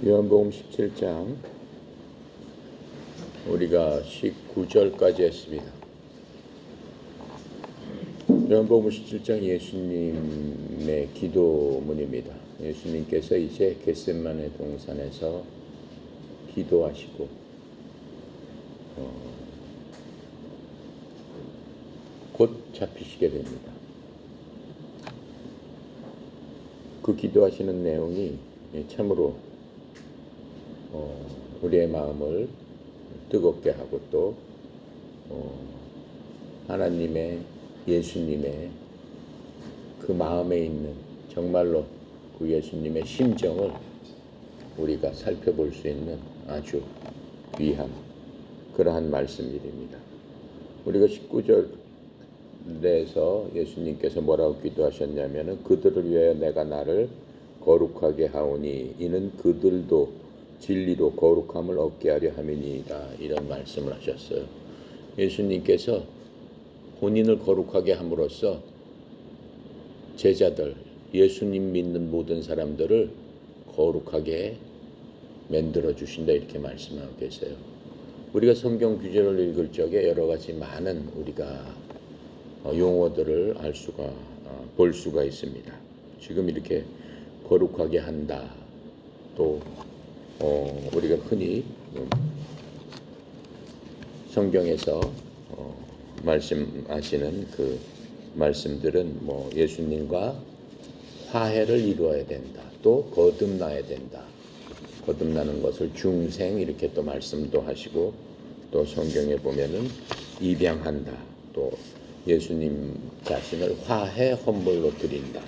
요한복음 17장 우리가 19절까지 했습니다. 요한복음 17장 예수님의 기도문입니다. 예수님께서 이제 겟세마네 동산에서 기도하시고 곧 잡히시게 됩니다. 그 기도하시는 내용이 참으로 우리의 마음을 뜨겁게 하고 또 하나님의 예수님의 그 마음에 있는 정말로 그 예수님의 심정을 우리가 살펴볼 수 있는 아주 귀한 그러한 말씀들입니다. 우리가 19절에서 예수님께서 뭐라고 기도하셨냐면은 그들을 위하여 내가 나를 거룩하게 하오니 이는 그들도 진리로 거룩함을 얻게 하려 함이니이다. 이런 말씀을 하셨어요. 예수님께서 본인을 거룩하게 함으로써 제자들, 예수님 믿는 모든 사람들을 거룩하게 만들어 주신다 이렇게 말씀하고 계세요. 우리가 성경 구절을 읽을 적에 여러 가지 많은 우리가 용어들을 볼 수가 있습니다. 지금 이렇게 거룩하게 한다. 또 우리가 흔히 성경에서 말씀하시는 그 말씀들은 예수님과 화해를 이루어야 된다. 또 거듭나야 된다. 거듭나는 것을 중생 이렇게 또 말씀도 하시고 또 성경에 보면은 입양한다. 또 예수님 자신을 화해 헌물로 드린다.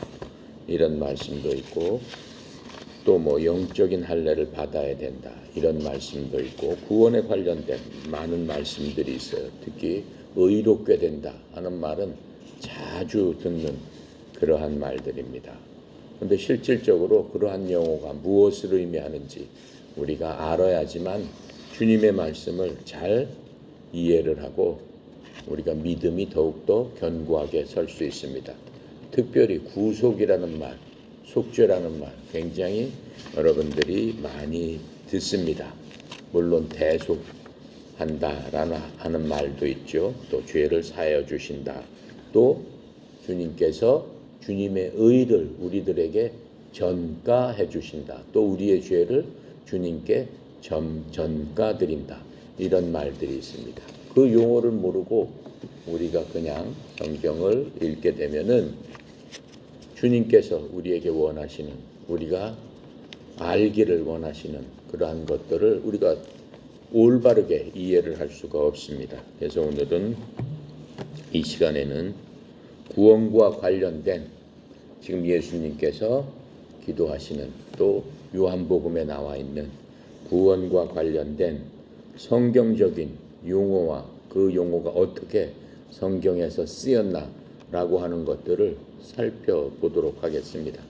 이런 말씀도 있고 또 영적인 할례를 받아야 된다. 이런 말씀도 있고 구원에 관련된 많은 말씀들이 있어요. 특히 의롭게 된다 하는 말은 자주 듣는 그러한 말들입니다. 그런데 실질적으로 그러한 용어가 무엇을 의미하는지 우리가 알아야지만 주님의 말씀을 잘 이해를 하고 우리가 믿음이 더욱더 견고하게 설 수 있습니다. 특별히 구속이라는 말, 속죄라는 말 굉장히 여러분들이 많이 듣습니다. 물론 대속한다라는 하는 말도 있죠. 또 죄를 사하여 주신다. 또 주님께서 주님의 의를 우리들에게 전가해 주신다. 또 우리의 죄를 주님께 전가드린다. 이런 말들이 있습니다. 그 용어를 모르고 우리가 그냥 성경을 읽게 되면은 주님께서 우리에게 원하시는 우리가 알기를 원하시는 그러한 것들을 우리가 올바르게 이해를 할 수가 없습니다. 그래서 오늘은 이 시간에는 구원과 관련된 지금 예수님께서 기도하시는 또 요한복음에 나와 있는 구원과 관련된 성경적인 용어와 그 용어가 어떻게 성경에서 쓰였나라고 하는 것들을 살펴보도록 하겠습니다.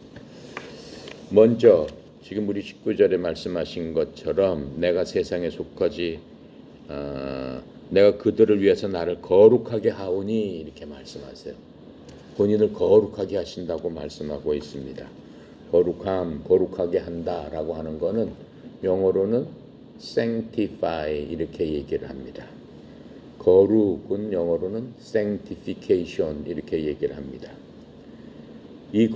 먼저 지금 우리 19절에 말씀하신 것처럼 내가 세상에 속하지 내가 그들을 위해서 나를 거룩하게 하오니 이렇게 말씀하세요. 본인을 거룩하게 하신다고 말씀하고 있습니다. 거룩하게 한다라고 하는 거는 영어로는 sanctify 이렇게 얘기를 합니다. 거룩은 영어로는 sanctification 이렇게 얘기를 합니다. 이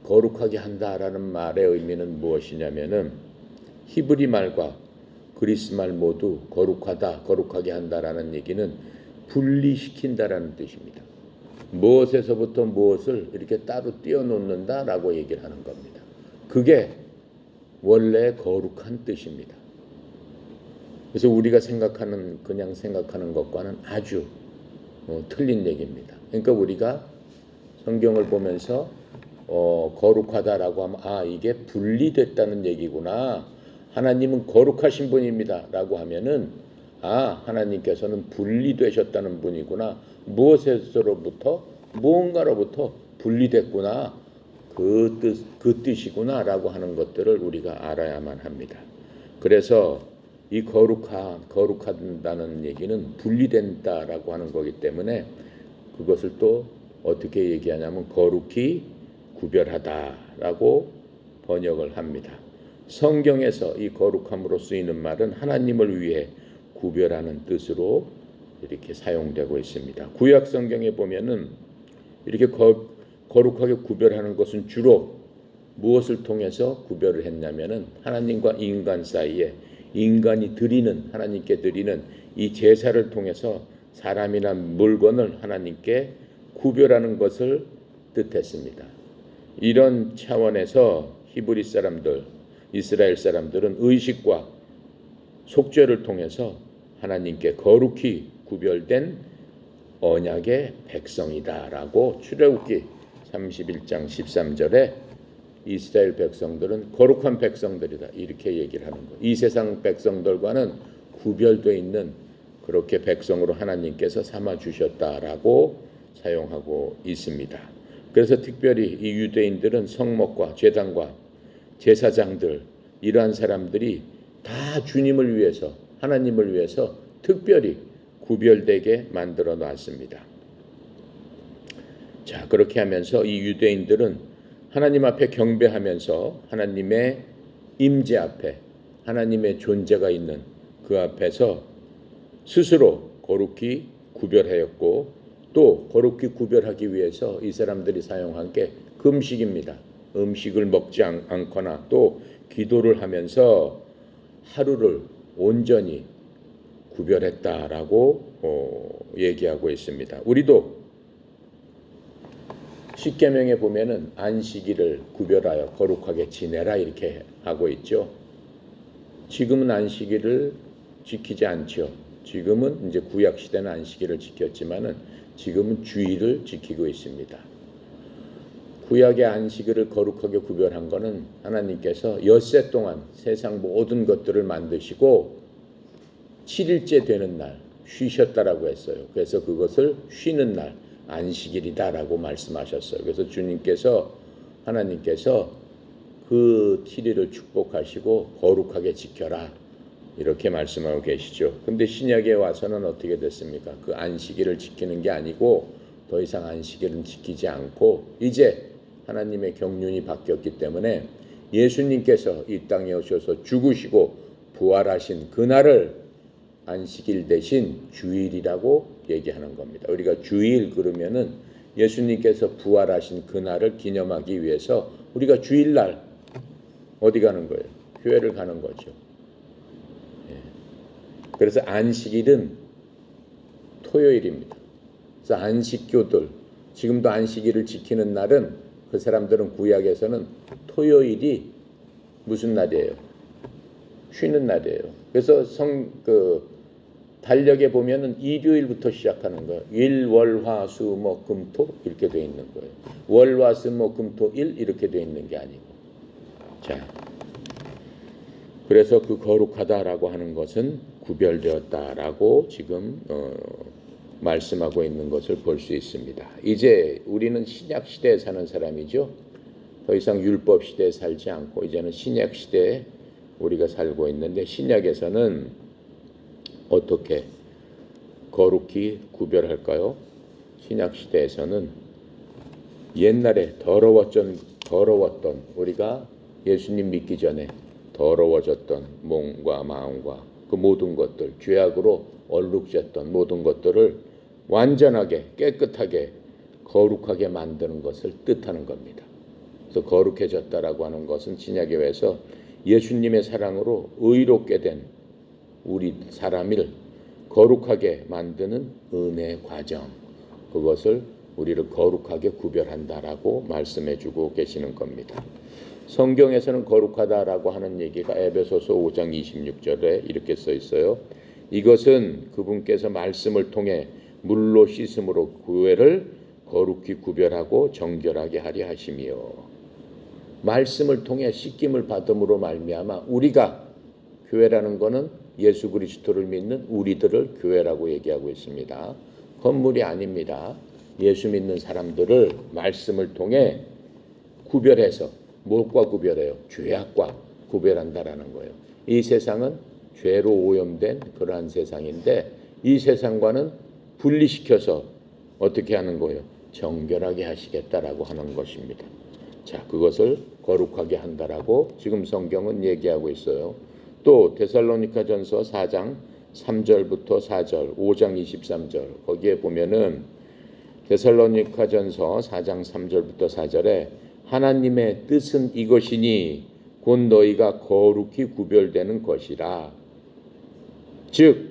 거룩하게 한다라는 말의 의미는 무엇이냐면은 히브리 말과 그리스 말 모두 거룩하게 한다라는 얘기는 분리시킨다라는 뜻입니다. 무엇에서부터 무엇을 이렇게 따로 떼어놓는다라고 얘기를 하는 겁니다. 그게 원래 거룩한 뜻입니다. 그래서 우리가 그냥 생각하는 것과는 아주 틀린 얘기입니다. 그러니까 우리가 성경을 보면서 거룩하다라고 하면 이게 분리됐다는 얘기구나. 하나님은 거룩하신 분입니다. 라고 하면은 하나님께서는 분리되셨다는 분이구나. 무엇에서로부터 무언가로부터 분리됐구나. 그 뜻이구나 라고 하는 것들을 우리가 알아야만 합니다. 그래서 이 거룩하다는 얘기는 분리된다라고 하는 거기 때문에 그것을 또 어떻게 얘기하냐면 거룩히 구별하다라고 번역을 합니다. 성경에서 이 거룩함으로 쓰이는 말은 하나님을 위해 구별하는 뜻으로 이렇게 사용되고 있습니다. 구약 성경에 보면은 이렇게 거룩하게 구별하는 것은 주로 무엇을 통해서 구별을 했냐면은 하나님과 인간 사이에 인간이 드리는 하나님께 드리는 이 제사를 통해서 사람이나 물건을 하나님께 구별하는 것을 뜻했습니다. 이런 차원에서 히브리 사람들, 이스라엘 사람들은 의식과 속죄를 통해서 하나님께 거룩히 구별된 언약의 백성이다라고 출애굽기 31장 13절에 이스라엘 백성들은 거룩한 백성들이다 이렇게 얘기를 하는 거예요. 이 세상 백성들과는 구별되어 있는 그렇게 백성으로 하나님께서 삼아주셨다라고 사용하고 있습니다. 그래서 특별히 이 유대인들은 성목과 제단과 제사장들 이러한 사람들이 다 주님을 위해서 하나님을 위해서 특별히 구별되게 만들어 놨습니다. 자, 그렇게 하면서 이 유대인들은 하나님 앞에 경배하면서 하나님의 임재 앞에 하나님의 존재가 있는 그 앞에서 스스로 거룩히 구별하였고 또 거룩히 구별하기 위해서 이 사람들이 사용한 게 금식입니다. 음식을 먹지 않거나 또 기도를 하면서 하루를 온전히 구별했다라고 얘기하고 있습니다. 우리도 십계명에 보면은 안식일을 구별하여 거룩하게 지내라 이렇게 하고 있죠. 지금은 안식일을 지키지 않죠. 지금은 이제 구약 시대는 안식일을 지켰지만은 지금은 주일을 지키고 있습니다. 구약의 안식일을 거룩하게 구별한 것은 하나님께서 엿새 동안 세상 모든 것들을 만드시고 7일째 되는 날 쉬셨다라고 했어요. 그래서 그것을 쉬는 날 안식일이다라고 말씀하셨어요. 그래서 주님께서 하나님께서 그 7일을 축복하시고 거룩하게 지켜라 이렇게 말씀하고 계시죠. 근데 신약에 와서는 어떻게 됐습니까? 그 안식일을 지키는 게 아니고 더 이상 안식일은 지키지 않고 이제 하나님의 경륜이 바뀌었기 때문에 예수님께서 이 땅에 오셔서 죽으시고 부활하신 그날을 안식일 대신 주일이라고 얘기하는 겁니다. 우리가 주일 그러면은 예수님께서 부활하신 그날을 기념하기 위해서 우리가 주일날 어디 가는 거예요? 교회를 가는 거죠. 그래서 안식일은 토요일입니다. 그래서 안식교들 지금도 안식일을 지키는 날은 그 사람들은 구약에서는 토요일이 무슨 날이에요? 쉬는 날이에요. 그래서 달력에 보면은 일요일부터 시작하는 거예요. 일, 월, 화, 수, 목, 금, 토 이렇게 되어 있는 거예요. 월, 화, 수, 목, 금, 토, 일 이렇게 되어 있는 게 아니고. 자, 그래서 그 거룩하다라고 하는 것은 구별되었다라고 지금 말씀하고 있는 것을 볼 수 있습니다. 이제 우리는 신약 시대에 사는 사람이죠. 더 이상 율법 시대에 살지 않고 이제는 신약 시대에 우리가 살고 있는데 신약에서는 어떻게 거룩히 구별할까요? 신약 시대에서는 옛날에 더러웠던 우리가 예수님 믿기 전에 더러워졌던 몸과 마음과 그 모든 것들 죄악으로 얼룩졌던 모든 것들을 완전하게 깨끗하게 거룩하게 만드는 것을 뜻하는 겁니다. 그래서 거룩해졌다라고 하는 것은 신약에 의해서 예수님의 사랑으로 의롭게 된 우리 사람을 거룩하게 만드는 은혜 과정 그것을 우리를 거룩하게 구별한다라고 말씀해주고 계시는 겁니다. 성경에서는 거룩하다라고 하는 얘기가 에베소서 5장 26절에 이렇게 써 있어요. 이것은 그분께서 말씀을 통해 물로 씻음으로 교회를 거룩히 구별하고 정결하게 하려 하심이요. 말씀을 통해 씻김을 받음으로 말미암아 우리가 교회라는 것은 예수 그리스도를 믿는 우리들을 교회라고 얘기하고 있습니다. 건물이 아닙니다. 예수 믿는 사람들을 말씀을 통해 구별해서 무엇과 구별해요? 죄악과 구별한다라는 거예요. 이 세상은 죄로 오염된 그러한 세상인데 이 세상과는 분리시켜서 어떻게 하는 거예요? 정결하게 하시겠다라고 하는 것입니다. 자, 그것을 거룩하게 한다라고 지금 성경은 얘기하고 있어요. 또 데살로니가전서 4장 3절부터 4절, 5장 23절 거기에 보면은 데살로니가전서 4장 3절부터 4절에 하나님의 뜻은 이것이니 곧 너희가 거룩히 구별되는 것이라. 즉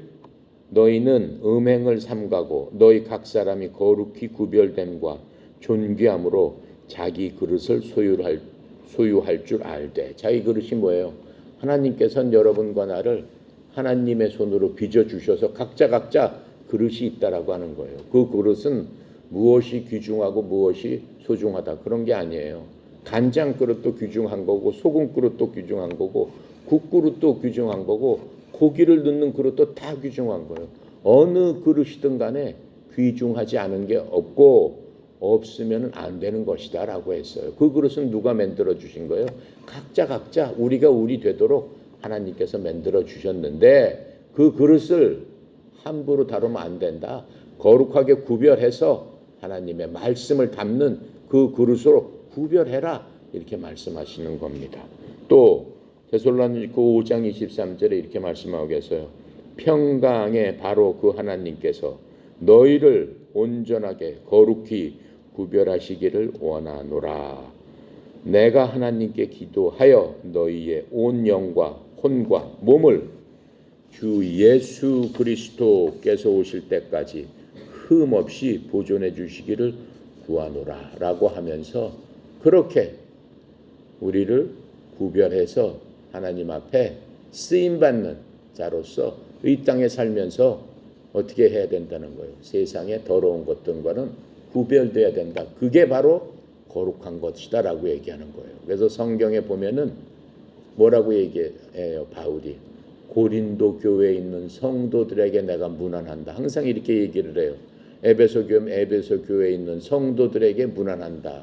너희는 음행을 삼가고 너희 각 사람이 거룩히 구별됨과 존귀함으로 자기 그릇을 소유할 줄 알되. 자기 그릇이 뭐예요? 하나님께서는 여러분과 나를 하나님의 손으로 빚어주셔서 각자 그릇이 있다라고 하는 거예요. 그 그릇은 무엇이 귀중하고 무엇이 소중하다 그런 게 아니에요. 간장 그릇도 귀중한 거고 소금 그릇도 귀중한 거고 국 그릇도 귀중한 거고 고기를 넣는 그릇도 다 귀중한 거예요. 어느 그릇이든 간에 귀중하지 않은 게 없고 없으면 안 되는 것이다 라고 했어요. 그 그릇은 누가 만들어 주신 거예요? 각자 우리가 우리 되도록 하나님께서 만들어 주셨는데 그 그릇을 함부로 다루면 안 된다. 거룩하게 구별해서 하나님의 말씀을 담는 그 그릇으로 구별해라 이렇게 말씀하시는 겁니다. 또 데살로니가 5장 23절에 이렇게 말씀하고 계세요. 평강의 바로 그 하나님께서 너희를 온전하게 거룩히 구별하시기를 원하노라. 내가 하나님께 기도하여 너희의 온 영과 혼과 몸을 주 예수 그리스도께서 오실 때까지 흠 없이 보존해 주시기를 구하노라 라고 하면서 그렇게 우리를 구별해서 하나님 앞에 쓰임받는 자로서 이 땅에 살면서 어떻게 해야 된다는 거예요. 세상의 더러운 것들과는 구별돼야 된다. 그게 바로 거룩한 것이다 라고 얘기하는 거예요. 그래서 성경에 보면은 뭐라고 얘기해요. 바울이 고린도 교회에 있는 성도들에게 내가 문안한다. 항상 이렇게 얘기를 해요. 에베소 교회에 있는 성도들에게 문안한다.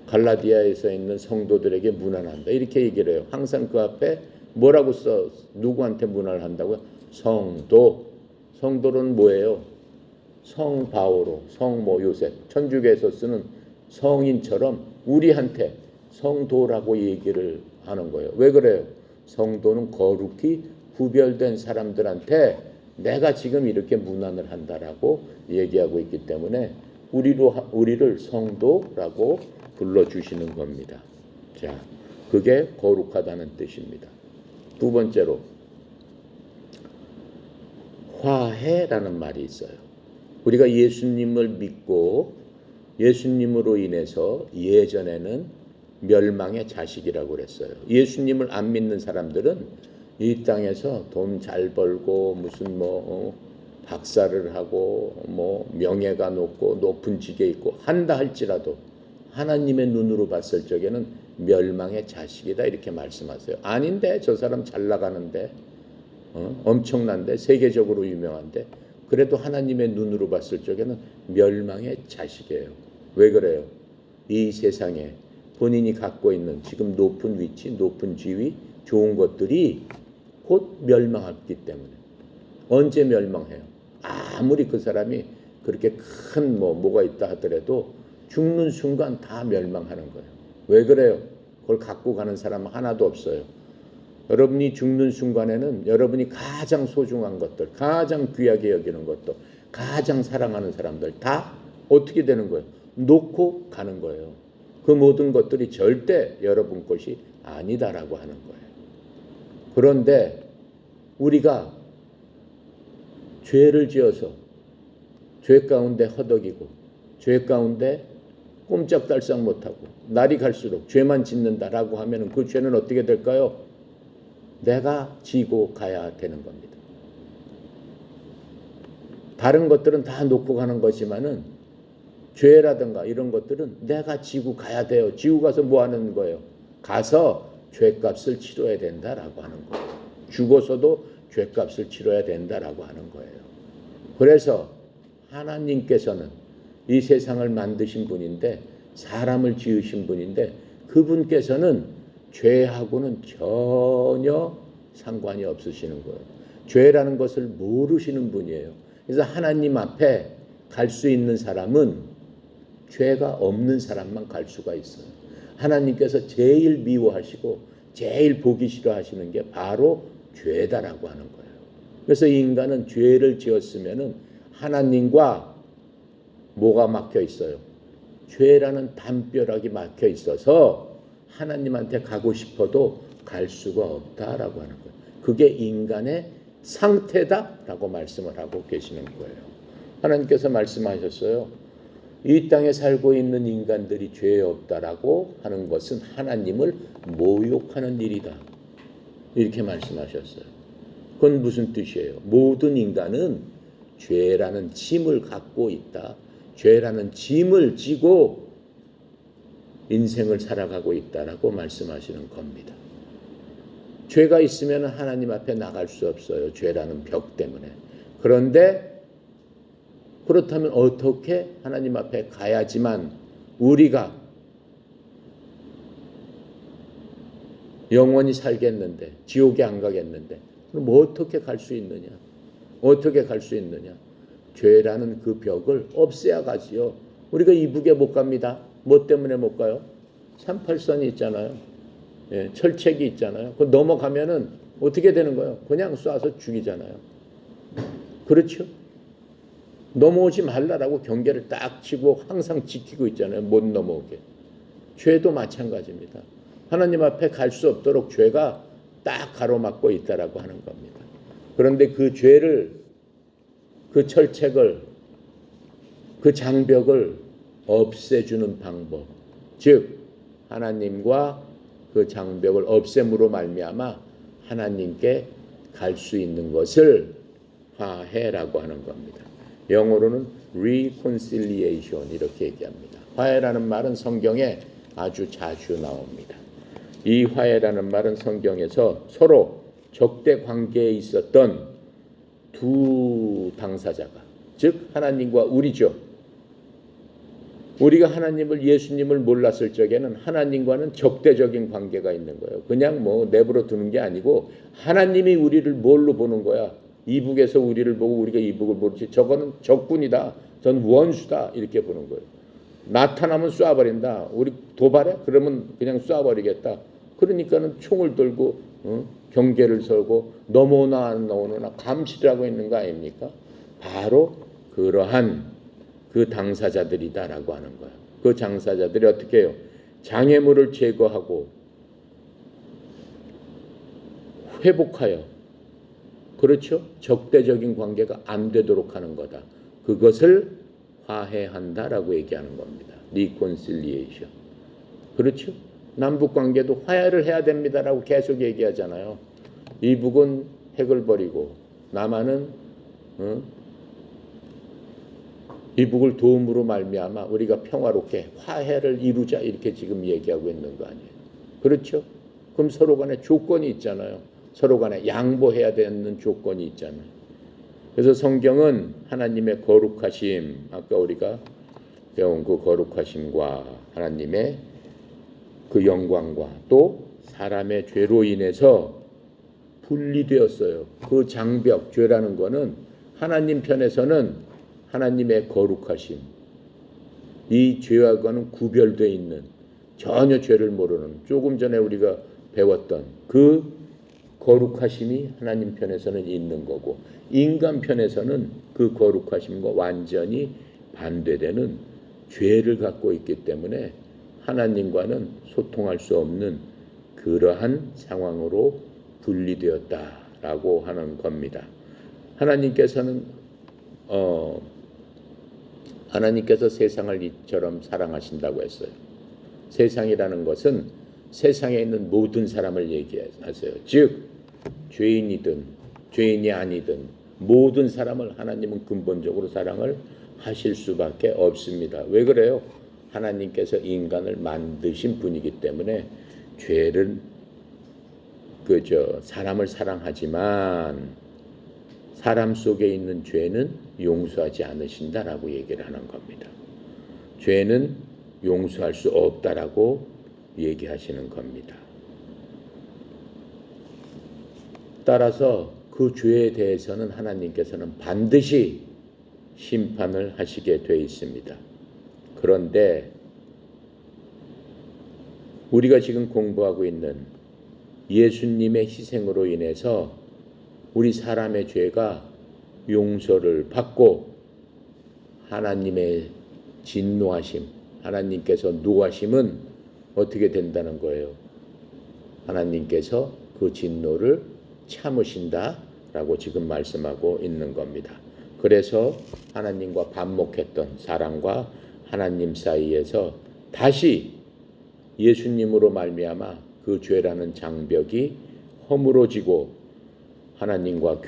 갈라디아에서 있는 성도들에게 문안한다. 이렇게 얘기를 해요. 항상 그 앞에 뭐라고 써? 누구한테 문안을 한다고요? 성도. 성도는 뭐예요? 성 바오로, 성 요셉, 천주교에서 쓰는 성인처럼 우리한테 성도라고 얘기를 하는 거예요. 왜 그래요? 성도는 거룩히 구별된 사람들한테 내가 지금 이렇게 문안을 한다라고 얘기하고 있기 때문에 우리를 성도라고 불러주시는 겁니다. 자, 그게 거룩하다는 뜻입니다. 두 번째로 화해라는 말이 있어요. 우리가 예수님을 믿고 예수님으로 인해서 예전에는 멸망의 자식이라고 그랬어요. 예수님을 안 믿는 사람들은 이 땅에서 돈 잘 벌고 무슨 박사를 하고 명예가 높고 높은 직에 있고 한다 할지라도 하나님의 눈으로 봤을 적에는 멸망의 자식이다 이렇게 말씀하세요. 아닌데 저 사람 잘 나가는데 엄청난데 세계적으로 유명한데 그래도 하나님의 눈으로 봤을 적에는 멸망의 자식이에요. 왜 그래요? 이 세상에 본인이 갖고 있는 지금 높은 위치, 높은 지위, 좋은 것들이 곧 멸망하기 때문에. 언제 멸망해요? 아무리 그 사람이 그렇게 큰 뭐가 있다 하더라도 죽는 순간 다 멸망하는 거예요. 왜 그래요? 그걸 갖고 가는 사람은 하나도 없어요. 여러분이 죽는 순간에는 여러분이 가장 소중한 것들, 가장 귀하게 여기는 것들, 가장 사랑하는 사람들 다 어떻게 되는 거예요? 놓고 가는 거예요. 그 모든 것들이 절대 여러분 것이 아니다라고 하는 거예요. 그런데 우리가 죄를 지어서 죄 가운데 허덕이고 죄 가운데 꼼짝달싹 못하고 날이 갈수록 죄만 짓는다라고 하면 그 죄는 어떻게 될까요? 내가 지고 가야 되는 겁니다. 다른 것들은 다 놓고 가는 거지만은 죄라든가 이런 것들은 내가 지고 가야 돼요. 지고 가서 뭐 하는 거예요? 가서 죄값을 치러야 된다라고 하는 거예요. 죽어서도 죄값을 치러야 된다라고 하는 거예요. 그래서 하나님께서는 이 세상을 만드신 분인데 사람을 지으신 분인데 그분께서는 죄하고는 전혀 상관이 없으시는 거예요. 죄라는 것을 모르시는 분이에요. 그래서 하나님 앞에 갈 수 있는 사람은 죄가 없는 사람만 갈 수가 있어요. 하나님께서 제일 미워하시고 제일 보기 싫어하시는 게 바로 죄다라고 하는 거예요. 그래서 인간은 죄를 지었으면은 하나님과 뭐가 막혀 있어요? 죄라는 담벼락이 막혀 있어서 하나님한테 가고 싶어도 갈 수가 없다라고 하는 거예요. 그게 인간의 상태다라고 말씀을 하고 계시는 거예요. 하나님께서 말씀하셨어요. 이 땅에 살고 있는 인간들이 죄 없다라고 하는 것은 하나님을 모욕하는 일이다. 이렇게 말씀하셨어요. 그건 무슨 뜻이에요? 모든 인간은 죄라는 짐을 갖고 있다. 죄라는 짐을 지고 인생을 살아가고 있다라고 말씀하시는 겁니다. 죄가 있으면 하나님 앞에 나갈 수 없어요. 죄라는 벽 때문에. 그런데 그렇다면 어떻게 하나님 앞에 가야지만 우리가 영원히 살겠는데, 지옥에 안 가겠는데, 그럼 어떻게 갈 수 있느냐? 어떻게 갈 수 있느냐? 죄라는 그 벽을 없애야 가지요. 우리가 이북에 못 갑니다. 뭐 때문에 못 가요? 38선이 있잖아요. 예, 철책이 있잖아요. 그 넘어가면은 어떻게 되는 거예요? 그냥 쏴서 죽이잖아요. 그렇죠? 넘어오지 말라라고 경계를 딱 치고 항상 지키고 있잖아요. 못 넘어오게. 죄도 마찬가지입니다. 하나님 앞에 갈 수 없도록 죄가 딱 가로막고 있다라고 하는 겁니다. 그런데 그 죄를, 그 철책을, 그 장벽을 없애주는 방법, 즉 하나님과 그 장벽을 없앰으로 말미암아 하나님께 갈 수 있는 것을 화해라고 하는 겁니다. 영어로는 reconciliation 이렇게 얘기합니다. 화해라는 말은 성경에 아주 자주 나옵니다. 이 화해라는 말은 성경에서 서로 적대 관계에 있었던 두 당사자가, 즉 하나님과 우리죠. 우리가 하나님을, 예수님을 몰랐을 적에는 하나님과는 적대적인 관계가 있는 거예요. 그냥 뭐 내버려 두는 게 아니고 하나님이 우리를 뭘로 보는 거야? 이북에서 우리를 보고 우리가 이북을 보지. 저거는 적군이다. 전 원수다. 이렇게 보는 거예요. 나타나면 쏴버린다. 우리 도발해? 그러면 그냥 쏴버리겠다. 그러니까는 총을 들고 경계를 서고 넘어오나 안 넘어오나 감시를 하고 있는 거 아닙니까? 바로 그러한 그 당사자들이다라고 하는 거예요. 그 당사자들이 어떻게 해요? 장애물을 제거하고 회복하여, 그렇죠? 적대적인 관계가 안 되도록 하는 거다. 그것을 화해한다라고 얘기하는 겁니다. reconciliation. 그렇죠? 남북 관계도 화해를 해야 됩니다라고 계속 얘기하잖아요. 이북은 핵을 버리고 남한은 이북을 도움으로 말미암아 우리가 평화롭게 화해를 이루자 이렇게 지금 얘기하고 있는 거 아니에요. 그렇죠? 그럼 서로 간에 조건이 있잖아요. 서로 간에 양보해야 되는 조건이 있잖아요. 그래서 성경은 하나님의 거룩하심, 아까 우리가 배운 그 거룩하심과 하나님의 그 영광과 또 사람의 죄로 인해서 분리되었어요. 그 장벽, 죄라는 거는 하나님 편에서는 하나님의 거룩하심, 이 죄와는 구별되어 있는, 전혀 죄를 모르는, 조금 전에 우리가 배웠던 그 거룩하심이 하나님 편에서는 있는 거고, 인간 편에서는 그 거룩하심과 완전히 반대되는 죄를 갖고 있기 때문에 하나님과는 소통할 수 없는 그러한 상황으로 분리되었다라고 하는 겁니다. 하나님께서 세상을 이처럼 사랑하신다고 했어요. 세상이라는 것은 세상에 있는 모든 사람을 얘기하세요. 즉 죄인이든 죄인이 아니든 모든 사람을 하나님은 근본적으로 사랑을 하실 수밖에 없습니다. 왜 그래요? 하나님께서 인간을 만드신 분이기 때문에 죄를 사람을 사랑하지만 사람 속에 있는 죄는 용서하지 않으신다라고 얘기를 하는 겁니다. 죄는 용서할 수 없다라고 얘기하시는 겁니다. 따라서 그 죄에 대해서는 하나님께서는 반드시 심판을 하시게 돼 있습니다. 그런데 우리가 지금 공부하고 있는 예수님의 희생으로 인해서 우리 사람의 죄가 용서를 받고 하나님의 진노하심, 하나님께서 노하심은 어떻게 된다는 거예요? 하나님께서 그 진노를 참으신다라고 지금 말씀하고 있는 겁니다. 그래서 하나님과 반목했던 사람과 하나님 사이에서 다시 예수님으로 말미암아 그 죄라는 장벽이 허물어지고 하나님과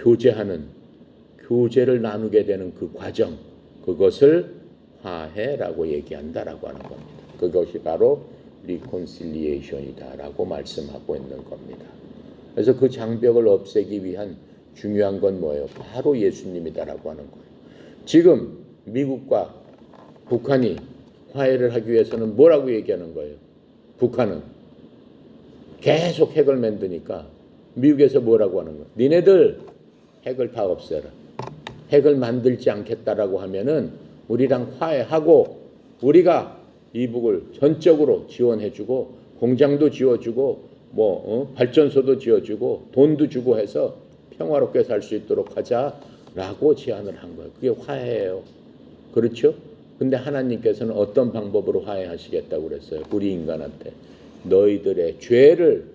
교제를 나누게 되는 그 과정, 그것을 화해라고 얘기한다라고 하는 겁니다. 그것이 바로 리콘실리에이션이다라고 말씀하고 있는 겁니다. 그래서 그 장벽을 없애기 위한 중요한 건 뭐예요? 바로 예수님이다라고 하는 거예요. 지금 미국과 북한이 화해를 하기 위해서는 뭐라고 얘기하는 거예요? 북한은 계속 핵을 만드니까 미국에서 뭐라고 하는 거예요? 니네들 핵을 다 없애라. 핵을 만들지 않겠다라고 하면은 우리랑 화해하고 우리가 이북을 전적으로 지원해주고 공장도 지어주고 발전소도 지어주고 돈도 주고 해서 평화롭게 살 수 있도록 하자라고 제안을 한 거예요. 그게 화해예요. 그렇죠? 근데 하나님께서는 어떤 방법으로 화해하시겠다고 그랬어요? 우리 인간한테 너희들의 죄를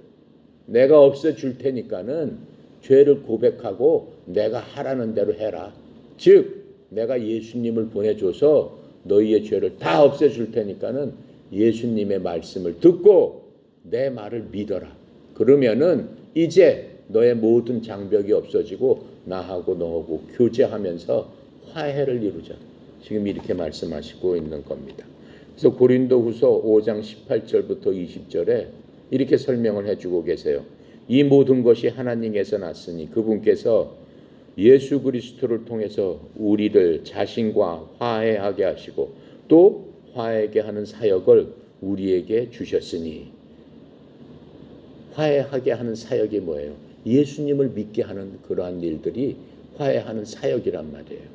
내가 없애줄 테니까는 죄를 고백하고 내가 하라는 대로 해라. 즉 내가 예수님을 보내줘서 너희의 죄를 다 없애줄 테니까는 예수님의 말씀을 듣고 내 말을 믿어라. 그러면은 이제 너의 모든 장벽이 없어지고 나하고 너하고 교제하면서 화해를 이루자. 지금 이렇게 말씀하시고 있는 겁니다. 그래서 고린도후서 5장 18절부터 20절에 이렇게 설명을 해주고 계세요. 이 모든 것이 하나님께서 났으니 그분께서 예수 그리스도를 통해서 우리를 자신과 화해하게 하시고 또 화해하게 하는 사역을 우리에게 주셨으니, 화해하게 하는 사역이 뭐예요? 예수님을 믿게 하는 그러한 일들이 화해하는 사역이란 말이에요.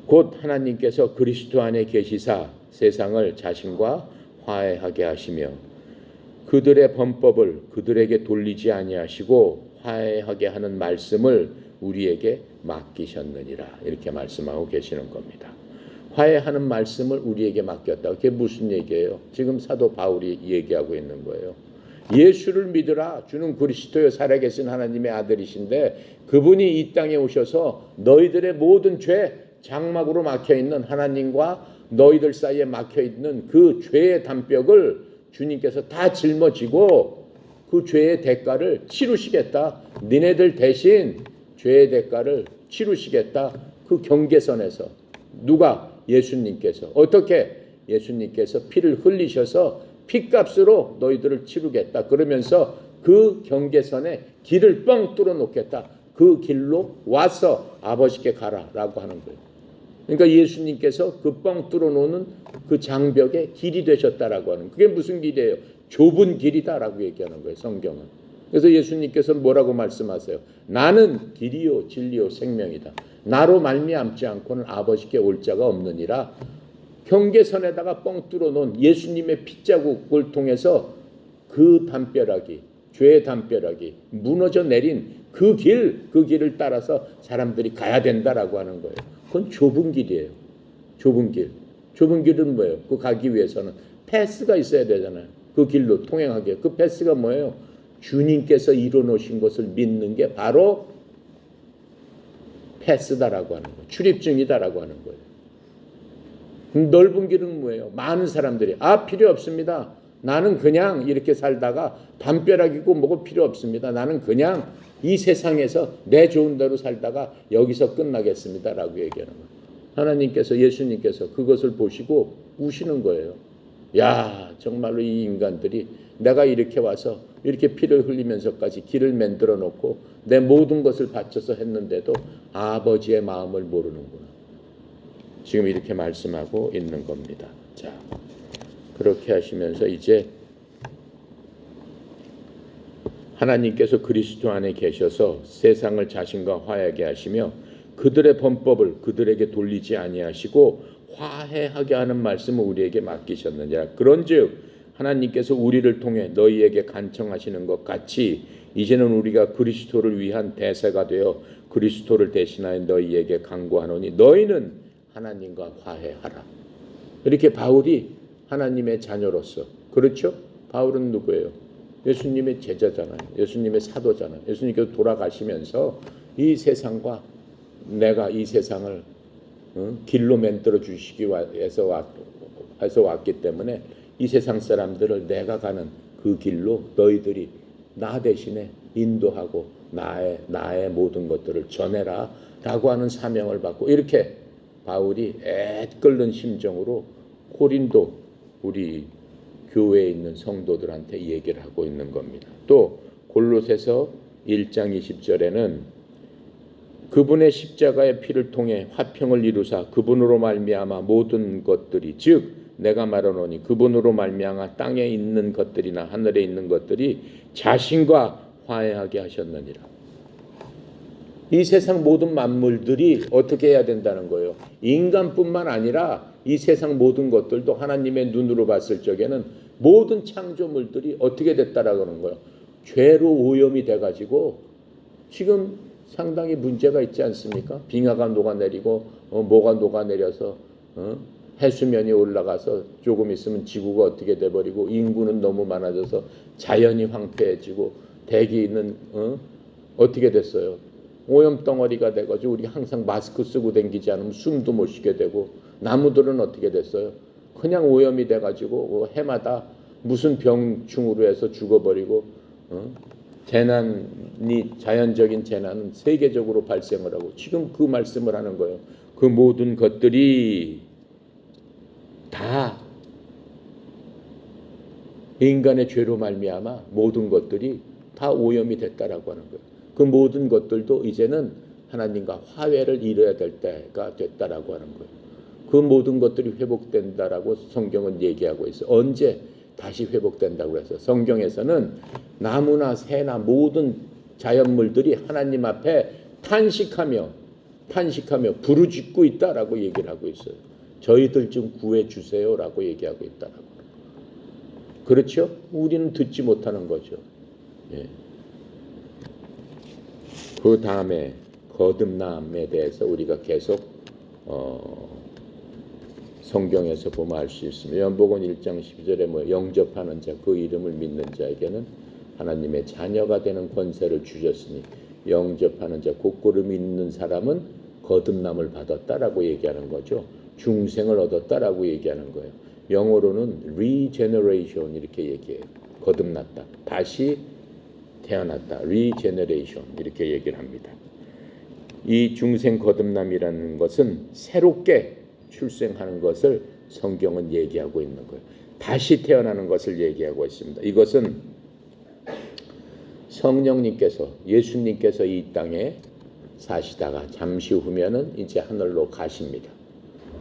곧 하나님께서 그리스도 안에 계시사 세상을 자신과 화해하게 하시며 그들의 범법을 그들에게 돌리지 아니하시고 화해하게 하는 말씀을 우리에게 맡기셨느니라. 이렇게 말씀하고 계시는 겁니다. 화해하는 말씀을 우리에게 맡겼다. 그게 무슨 얘기예요? 지금 사도 바울이 얘기하고 있는 거예요. 예수를 믿으라. 주는 그리스도요 살아계신 하나님의 아들이신데 그분이 이 땅에 오셔서 너희들의 모든 죄, 장막으로 막혀있는 하나님과 너희들 사이에 막혀있는 그 죄의 담벽을 주님께서 다 짊어지고 그 죄의 대가를 치루시겠다. 니네들 대신 죄의 대가를 치루시겠다. 그 경계선에서 누가? 예수님께서. 어떻게? 예수님께서 피를 흘리셔서 피값으로 너희들을 치르겠다. 그러면서 그 경계선에 길을 뻥 뚫어 놓겠다. 그 길로 와서 아버지께 가라라고 하는 거예요. 그러니까 예수님께서 그 뻥 뚫어 놓는 그 장벽의 길이 되셨다라고 하는, 그게 무슨 길이에요? 좁은 길이다라고 얘기하는 거예요, 성경은. 그래서 예수님께서 뭐라고 말씀하세요? 나는 길이요 진리요 생명이다. 나로 말미암지 않고는 아버지께 올 자가 없느니라. 경계선에다가 뻥 뚫어 놓은 예수님의 핏자국을 통해서 그 담벼락이, 죄의 담벼락이 무너져 내린 그 길을 따라서 사람들이 가야 된다라고 하는 거예요. 그건 좁은 길이에요. 좁은 길. 좁은 길은 뭐예요? 그 가기 위해서는 패스가 있어야 되잖아요. 그 길로 통행하게. 그 패스가 뭐예요? 주님께서 이뤄놓으신 것을 믿는 게 바로 패스다라고 하는 거예요. 출입증이다라고 하는 거예요. 넓은 길은 뭐예요? 많은 사람들이 필요 없습니다. 나는 그냥 이렇게 살다가 담벼락이고 뭐고 필요 없습니다. 나는 그냥 이 세상에서 내 좋은 대로 살다가 여기서 끝나겠습니다라고 얘기하는 거예요. 하나님께서, 예수님께서 그것을 보시고 우시는 거예요. 야, 정말로 이 인간들이 내가 이렇게 와서 이렇게 피를 흘리면서까지 길을 만들어 놓고 내 모든 것을 바쳐서 했는데도 아버지의 마음을 모르는구나. 지금 이렇게 말씀하고 있는 겁니다. 자, 그렇게 하시면서 이제 하나님께서 그리스도 안에 계셔서 세상을 자신과 화해하게 하시며 그들의 범법을 그들에게 돌리지 아니하시고 화해하게 하는 말씀을 우리에게 맡기셨느니라. 그런즉 하나님께서 우리를 통해 너희에게 간청하시는 것 같이 이제는 우리가 그리스도를 위한 대사가 되어 그리스도를 대신하여 너희에게 간구하노니 너희는 하나님과 화해하라. 이렇게 바울이 하나님의 자녀로서, 그렇죠? 바울은 누구예요? 예수님의 제자잖아요. 예수님의 사도잖아요. 예수님께서 돌아가시면서 이 세상과 내가 이 세상을 길로 만들어 주시기 위해서 왔기 때문에 이 세상 사람들을 내가 가는 그 길로 너희들이 나 대신에 인도하고 나의 모든 것들을 전해라 라고 하는 사명을 받고, 이렇게 바울이 애끓는 심정으로 고린도 우리 교회에 있는 성도들한테 얘기를 하고 있는 겁니다. 또 골로새서 1장 20절에는 그분의 십자가의 피를 통해 화평을 이루사 그분으로 말미암아 모든 것들이, 즉 내가 말하노니 그분으로 말미암아 땅에 있는 것들이나 하늘에 있는 것들이 자신과 화해하게 하셨느니라. 이 세상 모든 만물들이 어떻게 해야 된다는 거예요? 인간뿐만 아니라 이 세상 모든 것들도 하나님의 눈으로 봤을 적에는 모든 창조물들이 어떻게 됐다라고 하는 거예요? 죄로 오염이 돼가지고 지금 상당히 문제가 있지 않습니까? 빙하가 녹아내리고 뭐가 녹아내려서 해수면이 올라가서 조금 있으면 지구가 어떻게 돼버리고 인구는 너무 많아져서 자연이 황폐해지고 대기는 어떻게 됐어요? 오염덩어리가 돼가지고 우리 항상 마스크 쓰고 다니지 않으면 숨도 못 쉬게 되고, 나무들은 어떻게 됐어요? 그냥 오염이 돼가지고 해마다 무슨 병충으로 해서 죽어버리고, 재난이, 자연적인 재난은 세계적으로 발생을 하고, 지금 그 말씀을 하는 거예요. 그 모든 것들이 다 인간의 죄로 말미암아 모든 것들이 다 오염이 됐다라고 하는 거예요. 그 모든 것들도 이제는 하나님과 화해를 이뤄야 될 때가 됐다라고 하는 거예요. 그 모든 것들이 회복된다라고 성경은 얘기하고 있어요. 언제 다시 회복된다고 해서 성경에서는 나무나 새나 모든 자연물들이 하나님 앞에 탄식하며 부르짖고 있다라고 얘기를 하고 있어요. 저희들 좀 구해 주세요라고 얘기하고 있다라고. 그렇죠? 우리는 듣지 못하는 거죠. 예. 그 다음에 거듭남에 대해서 우리가 계속 성경에서 보면 알 수 있습니다. 요한복음 1장 12절에 영접하는 자, 그 이름을 믿는 자에게는 하나님의 자녀가 되는 권세를 주셨으니 영접하는 자, 곧고를 믿는 사람은 거듭남을 받았다라고 얘기하는 거죠. 중생을 얻었다라고 얘기하는 거예요. 영어로는 regeneration 이렇게 얘기해요. 거듭났다, 다시 태어났다, regeneration 이렇게 얘기를 합니다. 이 중생 거듭남이라는 것은 새롭게 출생하는 것을 성경은 얘기하고 있는 거예요. 다시 태어나는 것을 얘기하고 있습니다. 이것은 성령님께서, 예수님께서 이 땅에 사시다가 잠시 후면은 이제 하늘로 가십니다.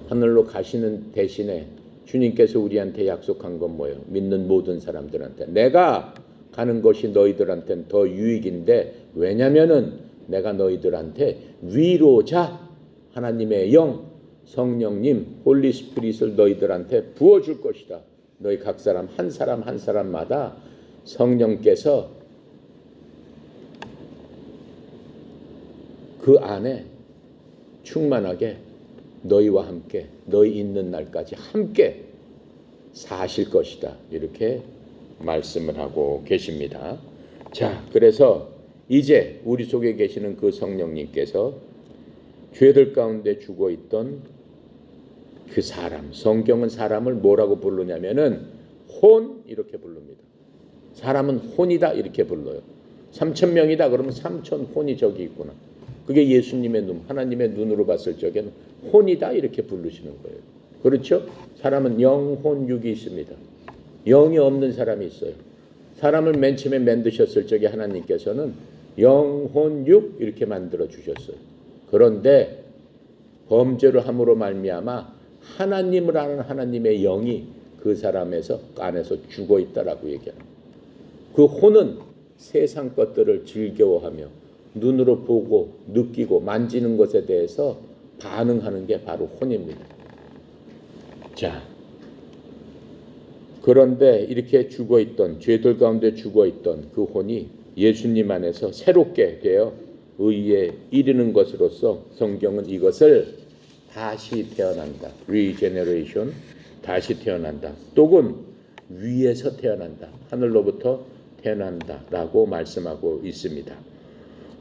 하늘로 가시는 대신에 주님께서 우리한테 약속한 건 뭐예요? 믿는 모든 사람들한테 내가 가는 것이 너희들한테는 더 유익인데, 왜냐면은 내가 너희들한테 위로자, 하나님의 영, 성령님, 홀리 스피릿을 너희들한테 부어줄 것이다. 너희 각 사람 한 사람마다 성령께서 그 안에 충만하게 너희와 함께, 너희 있는 날까지 함께 사실 것이다. 이렇게 말씀을 하고 계십니다. 자, 그래서 이제 우리 속에 계시는 그 성령님께서 죄들 가운데 죽어있던 그 사람, 성경은 사람을 뭐라고 부르냐면은 혼 이렇게 부릅니다. 사람은 혼이다 이렇게 불러요. 3,000명이다 그러면 3,000 혼이 저기 있구나. 그게 예수님의 눈, 하나님의 눈으로 봤을 적에는 혼이다 이렇게 부르시는 거예요. 그렇죠? 사람은 영, 혼, 육이 있습니다. 영이 없는 사람이 있어요. 사람을 맨 처음에 만드셨을 적에 하나님께서는 영, 혼, 육 이렇게 만들어 주셨어요. 그런데 범죄를 함으로 말미암아 하나님을 아는 하나님의 영이 그 사람에서 안에서 죽어 있다라고 얘기합니다. 그 혼은 세상 것들을 즐겨워하며 눈으로 보고 느끼고 만지는 것에 대해서 반응하는 게 바로 혼입니다. 자, 그런데 이렇게 죽어있던, 죄들 가운데 죽어있던 그 혼이 예수님 안에서 새롭게 되어 의에 이르는 것으로서 성경은 이것을 다시 태어난다, regeneration, 다시 태어난다, 또는 위에서 태어난다, 하늘로부터 태어난다 라고 말씀하고 있습니다.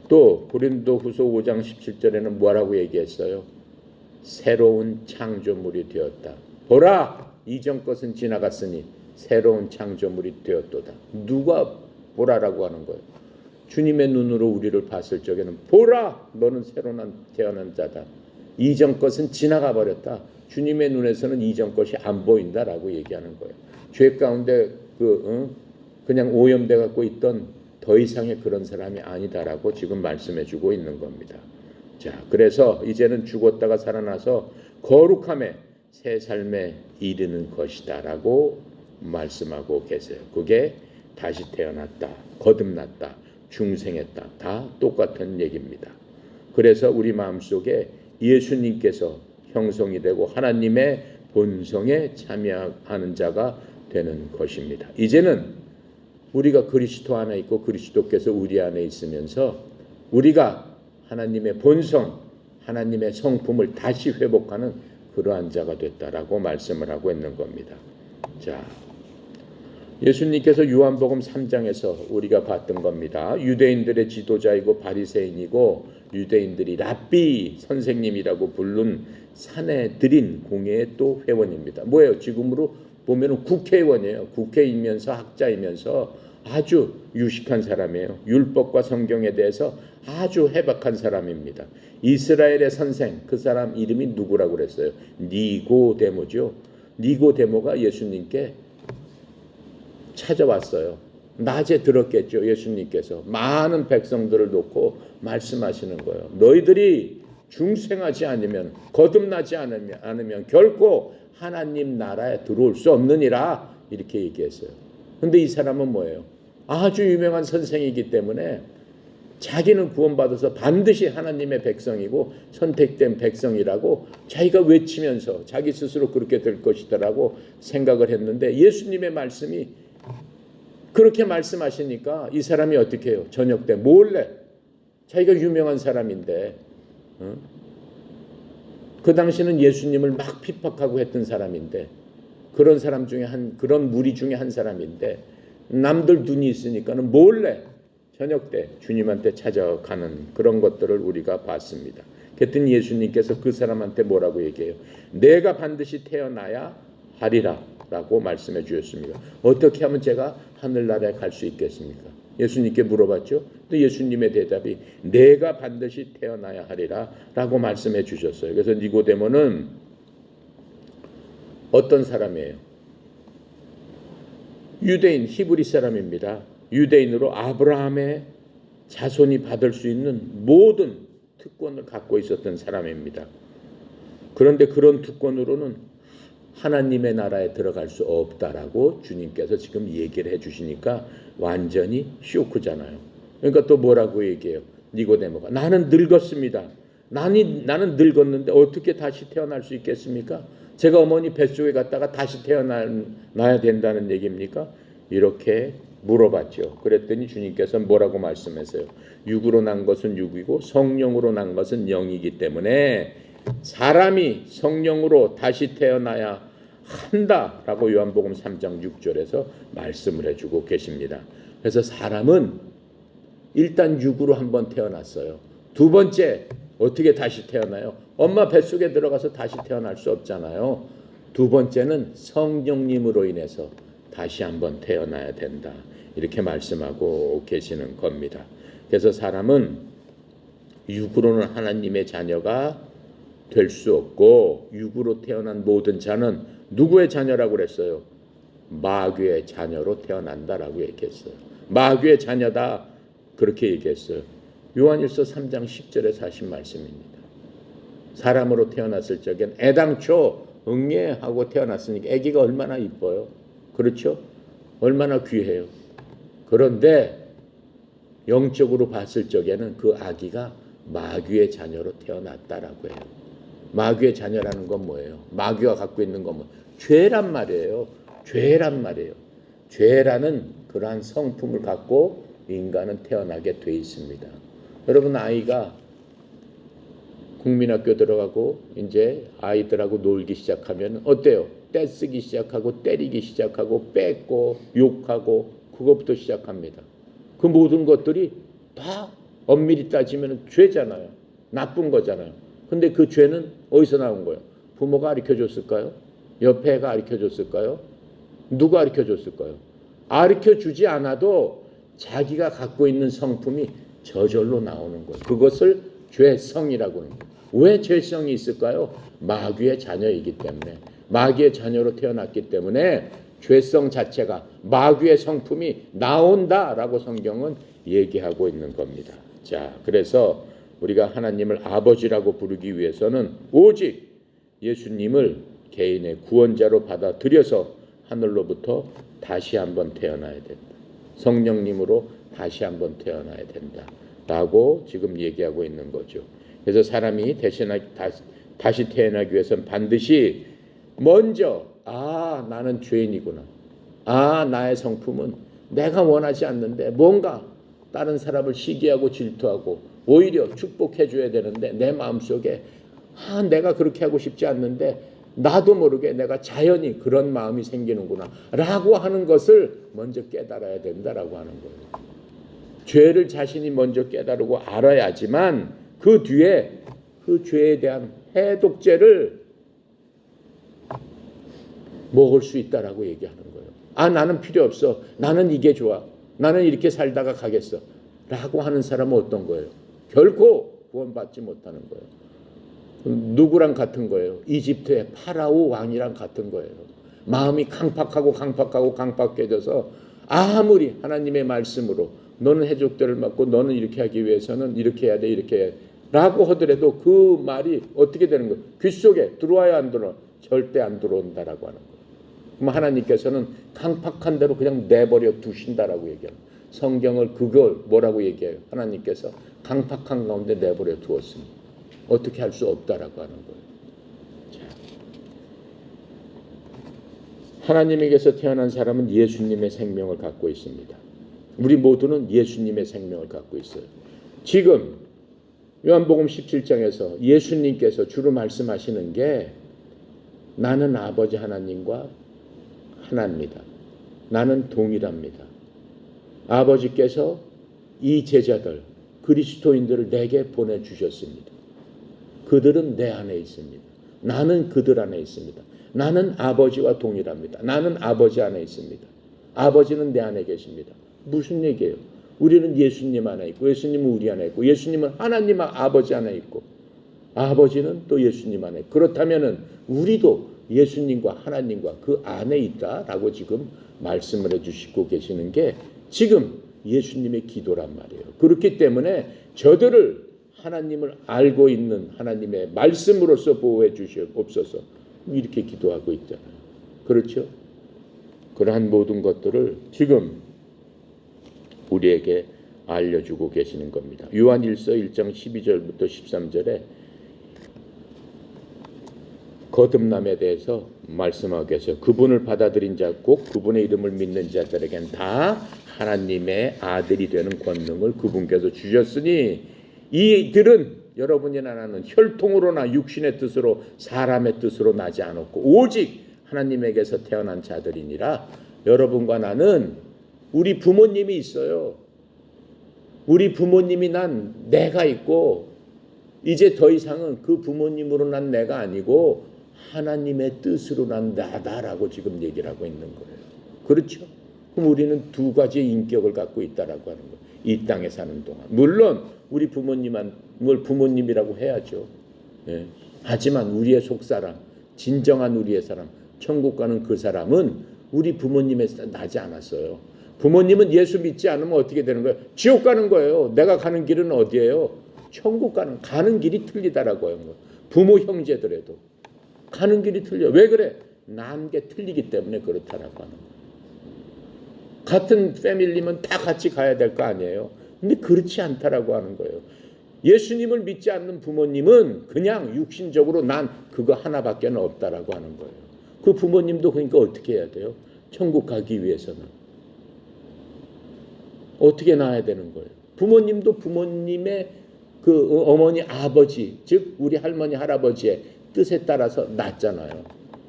또 고린도후서 5장 17절에는 뭐라고 얘기했어요? 새로운 창조물이 되었다. 보라, 이전 것은 지나갔으니 새로운 창조물이 되었도다. 누가 보라라고 하는 거예요? 주님의 눈으로 우리를 봤을 적에는 보라, 너는 새로 태어난 자다. 이전 것은 지나가 버렸다. 주님의 눈에서는 이전 것이 안 보인다라고 얘기하는 거예요. 죄 가운데 그냥 오염돼 갖고 있던 더 이상의 그런 사람이 아니다라고 지금 말씀해 주고 있는 겁니다. 자, 그래서 이제는 죽었다가 살아나서 거룩함에 새 삶에 이르는 것이다라고 말씀하고 계세요. 그게 다시 태어났다, 거듭났다, 중생했다, 다 똑같은 얘기입니다. 그래서 우리 마음속에 예수님께서 형성이 되고 하나님의 본성에 참여하는 자가 되는 것입니다. 이제는 우리가 그리스도 안에 있고 그리스도께서 우리 안에 있으면서 우리가 하나님의 본성, 하나님의 성품을 다시 회복하는 그러한 자가 됐다라고 말씀을 하고 있는 겁니다. 자, 예수님께서 요한복음 3장에서 우리가 봤던 겁니다. 유대인들의 지도자이고 바리새인이고 유대인들이 랍비 선생님이라고 부른 산헤드린 공회의 또 회원입니다. 뭐예요? 지금으로 보면 국회의원이에요. 국회이면서 학자이면서 아주 유식한 사람이에요. 율법과 성경에 대해서 아주 해박한 사람입니다. 이스라엘의 선생, 그 사람 이름이 누구라고 그랬어요? 니고데모죠. 니고데모가 예수님께 찾아왔어요. 낮에 들었겠죠. 예수님께서 많은 백성들을 놓고 말씀하시는 거예요. 너희들이 중생하지 않으면, 거듭나지 않으면 결코 하나님 나라에 들어올 수 없느니라, 이렇게 얘기했어요. 근데 이 사람은 뭐예요? 아주 유명한 선생이기 때문에 자기는 구원받아서 반드시 하나님의 백성이고 선택된 백성이라고 자기가 외치면서 자기 스스로 그렇게 될 것이다라고 생각을 했는데, 예수님의 말씀이 그렇게 말씀하시니까 이 사람이 어떻게 해요? 저녁 때 몰래, 자기가 유명한 사람인데, 그 당시는 예수님을 막 핍박하고 했던 사람인데, 그런 사람 중에 그런 무리 중에 한 사람인데, 남들 눈이 있으니까는 몰래 저녁 때 주님한테 찾아가는 그런 것들을 우리가 봤습니다. 그랬더니 예수님께서 그 사람한테 뭐라고 얘기해요? 내가 반드시 태어나야 하리라 라고 말씀해 주셨습니다. 어떻게 하면 제가 하늘나라에 갈 수 있겠습니까? 예수님께 물어봤죠. 또 예수님의 대답이 내가 반드시 태어나야 하리라 라고 말씀해 주셨어요. 그래서 니고데모는 어떤 사람이에요? 유대인, 히브리 사람입니다. 유대인으로 아브라함의 자손이 받을 수 있는 모든 특권을 갖고 있었던 사람입니다. 그런데 그런 특권으로는 하나님의 나라에 들어갈 수 없다라고 주님께서 지금 얘기를 해주시니까 완전히 쇼크잖아요. 그러니까 또 뭐라고 얘기해요? 니고데모가 나는 늙었습니다. 나는 늙었는데 어떻게 다시 태어날 수 있겠습니까? 제가 어머니 뱃속에 갔다가 다시 태어나야 된다는 얘기입니까? 이렇게 물어봤죠. 그랬더니 주님께서 뭐라고 말씀하세요? 육으로 난 것은 육이고 성령으로 난 것은 영이기 때문에 사람이 성령으로 다시 태어나야 한다라고 요한복음 3장 6절에서 말씀을 해주고 계십니다. 그래서 사람은 일단 육으로 한번 태어났어요. 두 번째 어떻게 다시 태어나요? 엄마 뱃속에 들어가서 다시 태어날 수 없잖아요. 두 번째는 성령님으로 인해서 다시 한번 태어나야 된다, 이렇게 말씀하고 계시는 겁니다. 그래서 사람은 육으로는 하나님의 자녀가 될 수 없고, 육으로 태어난 모든 자는 누구의 자녀라고 그랬어요? 마귀의 자녀로 태어난다라고 얘기했어요. 마귀의 자녀다, 그렇게 얘기했어요. 요한일서 3장 10절에서 하신 말씀입니다. 사람으로 태어났을 적엔 애당초 응애하고 태어났으니까 아기가 얼마나 이뻐요. 그렇죠? 얼마나 귀해요. 그런데 영적으로 봤을 적에는 그 아기가 마귀의 자녀로 태어났다라고 해요. 마귀의 자녀라는 건 뭐예요? 마귀가 갖고 있는 건 뭐? 죄란 말이에요. 죄란 말이에요. 죄라는 그러한 성품을 갖고 인간은 태어나게 돼 있습니다. 여러분, 아이가 국민학교 들어가고 이제 아이들하고 놀기 시작하면 어때요? 떼쓰기 시작하고 때리기 시작하고 뺏고 욕하고 그것부터 시작합니다. 그 모든 것들이 다 엄밀히 따지면 죄잖아요. 나쁜 거잖아요. 근데 그 죄는 어디서 나온 거예요? 부모가 가르쳐줬을까요? 옆에 애가 가르쳐줬을까요? 누가 가르쳐줬을까요? 가르쳐주지 않아도 자기가 갖고 있는 성품이 저절로 나오는 거예요. 그것을 죄성이라고 하는 거예요. 왜 죄성이 있을까요? 마귀의 자녀이기 때문에, 마귀의 자녀로 태어났기 때문에 죄성 자체가, 마귀의 성품이 나온다라고 성경은 얘기하고 있는 겁니다. 자, 그래서 우리가 하나님을 아버지라고 부르기 위해서는 오직 예수님을 개인의 구원자로 받아들여서 하늘로부터 다시 한번 태어나야 된다. 성령님으로 다시 한번 태어나야 된다. 라고 지금 얘기하고 있는 거죠. 그래서 사람이 다시 태어나기 위해서는 반드시 먼저 나는 죄인이구나. 나의 성품은 내가 원하지 않는데 뭔가 다른 사람을 시기하고 질투하고 오히려 축복해 줘야 되는데 내 마음속에 내가 그렇게 하고 싶지 않는데 나도 모르게 내가 자연히 그런 마음이 생기는구나 라고 하는 것을 먼저 깨달아야 된다라고 하는 거예요. 죄를 자신이 먼저 깨달고 알아야지만 그 뒤에 그 죄에 대한 해독제를 먹을 수 있다라고 얘기하는 거예요. 나는 필요 없어. 나는 이게 좋아. 나는 이렇게 살다가 가겠어. 라고 하는 사람은 어떤 거예요? 결코 구원받지 못하는 거예요. 누구랑 같은 거예요? 이집트의 파라오 왕이랑 같은 거예요. 마음이 강팍해져서 아무리 하나님의 말씀으로 너는 해족대를 맞고 너는 이렇게 하기 위해서는 이렇게 해야 돼, 이렇게 해야 돼 라고 하더라도 그 말이 어떻게 되는 거예요? 귀 속에 들어와야 안 들어와? 절대 안 들어온다라고 하는 거예요. 그럼 하나님께서는 강팍한 대로 그냥 내버려 두신다라고 얘기합니다. 성경을 그걸 뭐라고 얘기해요? 하나님께서 강팍한 가운데 내버려 두었습니다. 어떻게 할 수 없다라고 하는 거예요. 자, 하나님에게서 태어난 사람은 예수님의 생명을 갖고 있습니다. 우리 모두는 예수님의 생명을 갖고 있어요. 지금 요한복음 17장에서 예수님께서 주로 말씀하시는 게 나는 아버지 하나님과 하나입니다. 나는 동일합니다. 아버지께서 이 제자들 그리스도인들을 내게 보내주셨습니다. 그들은 내 안에 있습니다. 나는 그들 안에 있습니다. 나는 아버지와 동일합니다. 나는 아버지 안에 있습니다. 아버지는 내 안에 계십니다. 무슨 얘기예요? 우리는 예수님 안에 있고 예수님은 우리 안에 있고 예수님은 하나님 아버지 안에 있고 아버지는 또 예수님 안에 있고 그렇다면 우리도 예수님과 하나님과 그 안에 있다라고 지금 말씀을 해주시고 계시는 게 지금 예수님의 기도란 말이에요. 그렇기 때문에 저들을 하나님을 알고 있는 하나님의 말씀으로서 보호해 주시옵소서 이렇게 기도하고 있잖아요. 그렇죠? 그러한 모든 것들을 지금 우리에게 알려주고 계시는 겁니다. 요한일서 1장 12절부터 13절에 거듭남에 대해서 말씀하고 계세요. 그분을 받아들인 자 곧 그분의 이름을 믿는 자들에겐 다 하나님의 아들이 되는 권능을 그분께서 주셨으니 이들은 여러분이나 나는 혈통으로나 육신의 뜻으로 사람의 뜻으로 나지 않았고 오직 하나님에게서 태어난 자들이니라. 여러분과 나는 우리 부모님이 있어요. 우리 부모님이 난 내가 있고 이제 더 이상은 그 부모님으로 난 내가 아니고 하나님의 뜻으로 난 나다라고 지금 얘기를 하고 있는 거예요. 그렇죠? 그럼 우리는 두 가지의 인격을 갖고 있다라고 하는 거예요. 이 땅에 사는 동안. 물론 우리 부모님을 부모님이라고 해야죠. 예. 하지만 우리의 속사람, 진정한 우리의 사람, 천국 가는 그 사람은 우리 부모님에서 나지 않았어요. 부모님은 예수 믿지 않으면 어떻게 되는 거예요? 지옥 가는 거예요. 내가 가는 길은 어디예요? 천국 가는 길이 틀리다라고 하는 거예요. 부모 형제들에도 가는 길이 틀려. 왜 그래? 난 게 틀리기 때문에 그렇다라고 하는 거예요. 같은 패밀리면 다 같이 가야 될 거 아니에요. 근데 그렇지 않다라고 하는 거예요. 예수님을 믿지 않는 부모님은 그냥 육신적으로 난 그거 하나밖에 없다라고 하는 거예요. 그 부모님도 그러니까 어떻게 해야 돼요? 천국 가기 위해서는 어떻게 낳아야 되는 거예요? 부모님도 부모님의 그 어머니 아버지 즉 우리 할머니 할아버지의 뜻에 따라서 낳잖아요.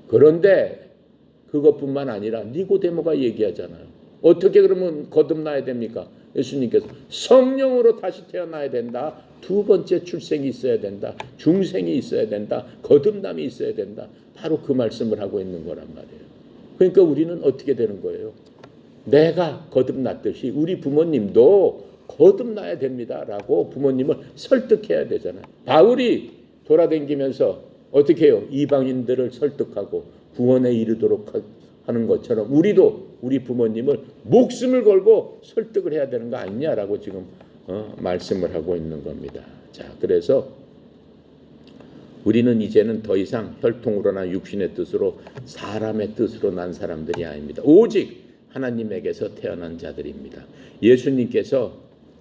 그런데 그것뿐만 아니라 니고데모가 얘기하잖아요. 어떻게 그러면 거듭나야 됩니까? 예수님께서 성령으로 다시 태어나야 된다. 두 번째 출생이 있어야 된다. 중생이 있어야 된다. 거듭남이 있어야 된다. 바로 그 말씀을 하고 있는 거란 말이에요. 그러니까 우리는 어떻게 되는 거예요? 내가 거듭났듯이 우리 부모님도 거듭나야 됩니다라고 부모님을 설득해야 되잖아요. 바울이 돌아다니면서 어떻게 해요? 이방인들을 설득하고 구원에 이르도록 하는 것처럼 우리도 우리 부모님을 목숨을 걸고 설득을 해야 되는 거 아니냐라고 지금 말씀을 하고 있는 겁니다. 자, 그래서 우리는 이제는 더 이상 혈통으로나 육신의 뜻으로 사람의 뜻으로 난 사람들이 아닙니다. 오직 하나님에게서 태어난 자들입니다. 예수님께서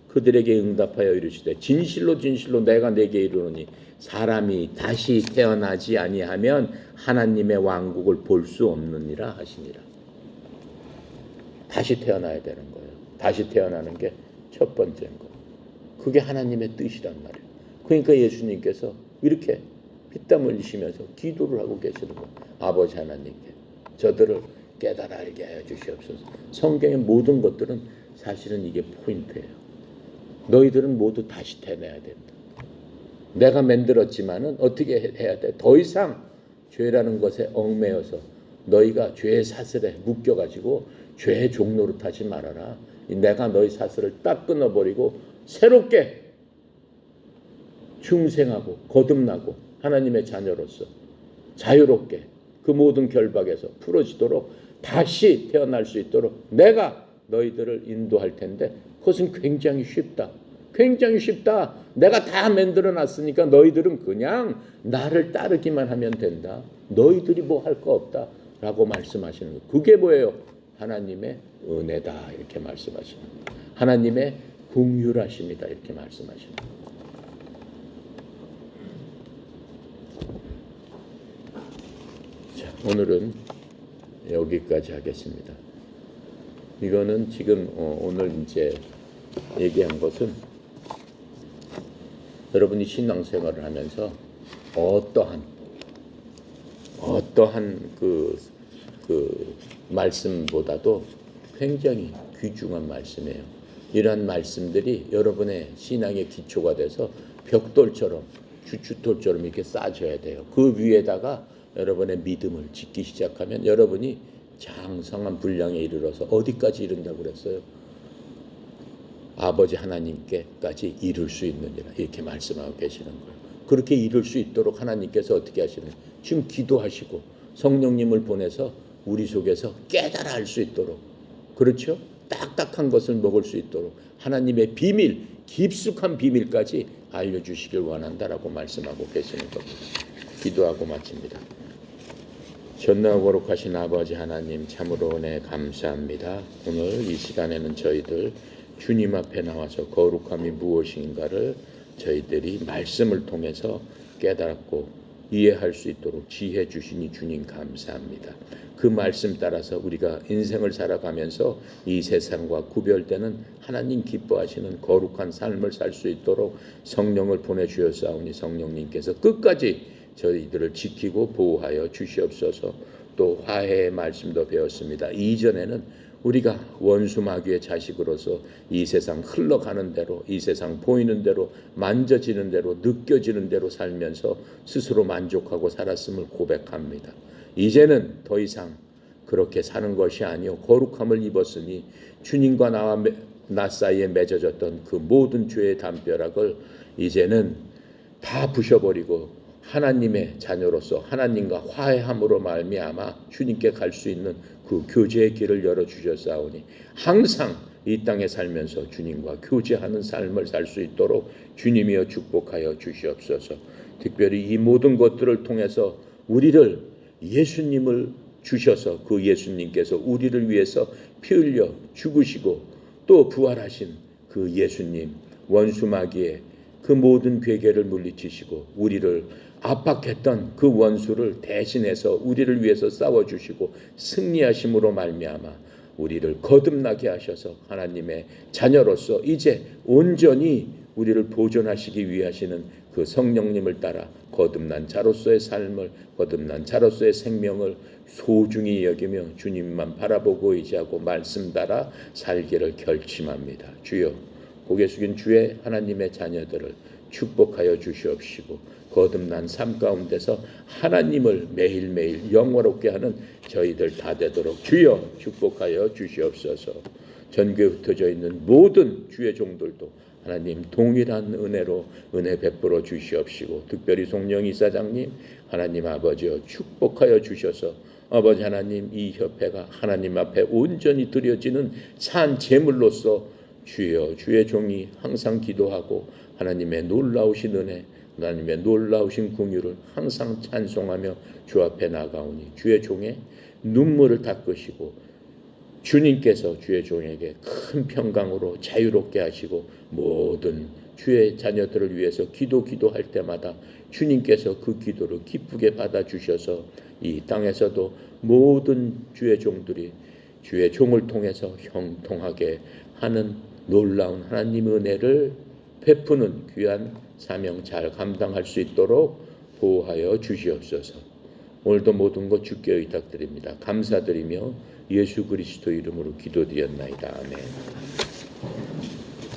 그들에게 응답하여 이르시되 진실로 진실로 내가 내게 이르노니 사람이 다시 태어나지 아니하면 하나님의 왕국을 볼 수 없느니라 하시니라. 다시 태어나야 되는 거예요. 다시 태어나는 게 첫 번째인 거. 그게 하나님의 뜻이란 말이에요. 그러니까 예수님께서 이렇게 피땀 흘리시면서 기도를 하고 계시는 거예요. 아버지 하나님께 저들을 깨달아 알게 하여 주시옵소서. 성경의 모든 것들은 사실은 이게 포인트예요. 너희들은 모두 다시 태어나야 된다. 내가 만들었지만은 어떻게 해야 돼? 더 이상 죄라는 것에 얽매여서 너희가 죄의 사슬에 묶여가지고 죄의 종노릇 하지 말아라. 내가 너희 사슬을 딱 끊어버리고 새롭게 중생하고 거듭나고 하나님의 자녀로서 자유롭게 그 모든 결박에서 풀어지도록 다시 태어날 수 있도록 내가 너희들을 인도할 텐데 그것은 굉장히 쉽다. 굉장히 쉽다. 내가 다 만들어 놨으니까 너희들은 그냥 나를 따르기만 하면 된다. 너희들이 뭐 할 거 없다. 라고 말씀하시는 거예요. 그게 뭐예요? 하나님의 은혜다. 이렇게 말씀하시는 거예요. 하나님의 긍휼하심이다. 이렇게 말씀하시는 거예요. 자, 오늘은 여기까지 하겠습니다. 이거는 지금 오늘 이제 얘기한 것은 여러분이 신앙생활을 하면서 어떠한 그 말씀보다도 굉장히 귀중한 말씀이에요. 이러한 말씀들이 여러분의 신앙의 기초가 돼서 벽돌처럼 주춧돌처럼 이렇게 쌓아져야 돼요. 그 위에다가 여러분의 믿음을 짓기 시작하면 여러분이 장성한 분량에 이르러서 어디까지 이른다고 그랬어요? 아버지 하나님께까지 이룰 수 있느니라 이렇게 말씀하고 계시는 거예요. 그렇게 이룰 수 있도록 하나님께서 어떻게 하시는 거예요? 지금 기도하시고 성령님을 보내서 우리 속에서 깨달아 알 수 있도록 그렇죠? 딱딱한 것을 먹을 수 있도록 하나님의 비밀, 깊숙한 비밀까지 알려주시길 원한다라고 말씀하고 계시는 겁니다. 기도하고 마칩니다. 전능하고 거룩하신 아버지 하나님 참으로 은혜 감사합니다. 오늘 이 시간에는 저희들 주님 앞에 나와서 거룩함이 무엇인가를 저희들이 말씀을 통해서 깨달았고 이해할 수 있도록 지혜 주시니 주님 감사합니다. 그 말씀 따라서 우리가 인생을 살아가면서 이 세상과 구별되는 하나님 기뻐하시는 거룩한 삶을 살 수 있도록 성령을 보내주셨사오니 성령님께서 끝까지 저희들을 지키고 보호하여 주시옵소서. 또 화해의 말씀도 배웠습니다. 이전에는 우리가 원수 마귀의 자식으로서 이 세상 흘러가는 대로 이 세상 보이는 대로 만져지는 대로 느껴지는 대로 살면서 스스로 만족하고 살았음을 고백합니다. 이제는 더 이상 그렇게 사는 것이 아니요 거룩함을 입었으니 주님과 나와 나 사이에 맺어졌던 그 모든 죄의 담벼락을 이제는 다 부셔버리고 하나님의 자녀로서 하나님과 화해함으로 말미암아 주님께 갈 수 있는 그 교제의 길을 열어주셨사오니 항상 이 땅에 살면서 주님과 교제하는 삶을 살 수 있도록 주님이여 축복하여 주시옵소서. 특별히 이 모든 것들을 통해서 우리를 예수님을 주셔서 그 예수님께서 우리를 위해서 피 흘려 죽으시고 또 부활하신 그 예수님 원수 마귀의 그 모든 괴계를 물리치시고 우리를 압박했던 그 원수를 대신해서 우리를 위해서 싸워주시고 승리하심으로 말미암아 우리를 거듭나게 하셔서 하나님의 자녀로서 이제 온전히 우리를 보존하시기 위해 하시는 그 성령님을 따라 거듭난 자로서의 삶을, 거듭난 자로서의 생명을 소중히 여기며 주님만 바라보고 의지하고 말씀 따라 살기를 결심합니다. 주여, 고개 숙인 주의 하나님의 자녀들을 축복하여 주시옵시고 거듭난 삶 가운데서 하나님을 매일매일 영화롭게 하는 저희들 다 되도록 주여 축복하여 주시옵소서. 전교에 흩어져 있는 모든 주의 종들도 하나님 동일한 은혜로 은혜 베풀어 주시옵시고 특별히 송영 이사장님 하나님 아버지여 축복하여 주셔서 아버지 하나님 이 협회가 하나님 앞에 온전히 드려지는 산 제물로서 주여 주의 종이 항상 기도하고 하나님의 놀라우신 은혜 하나님의 놀라우신 긍휼을 항상 찬송하며 주 앞에 나가오니 주의 종의 눈물을 닦으시고 주님께서 주의 종에게 큰 평강으로 자유롭게 하시고 모든 주의 자녀들을 위해서 기도할 때마다 주님께서 그 기도를 기쁘게 받아주셔서 이 땅에서도 모든 주의 종들이 주의 종을 통해서 형통하게 하는 놀라운 하나님 은혜를 베푸는 귀한 사명 잘 감당할 수 있도록 보호하여 주시옵소서. 오늘도 모든 것 주께 의탁드립니다. 감사드리며 예수 그리스도 이름으로 기도드렸나이다. 아멘.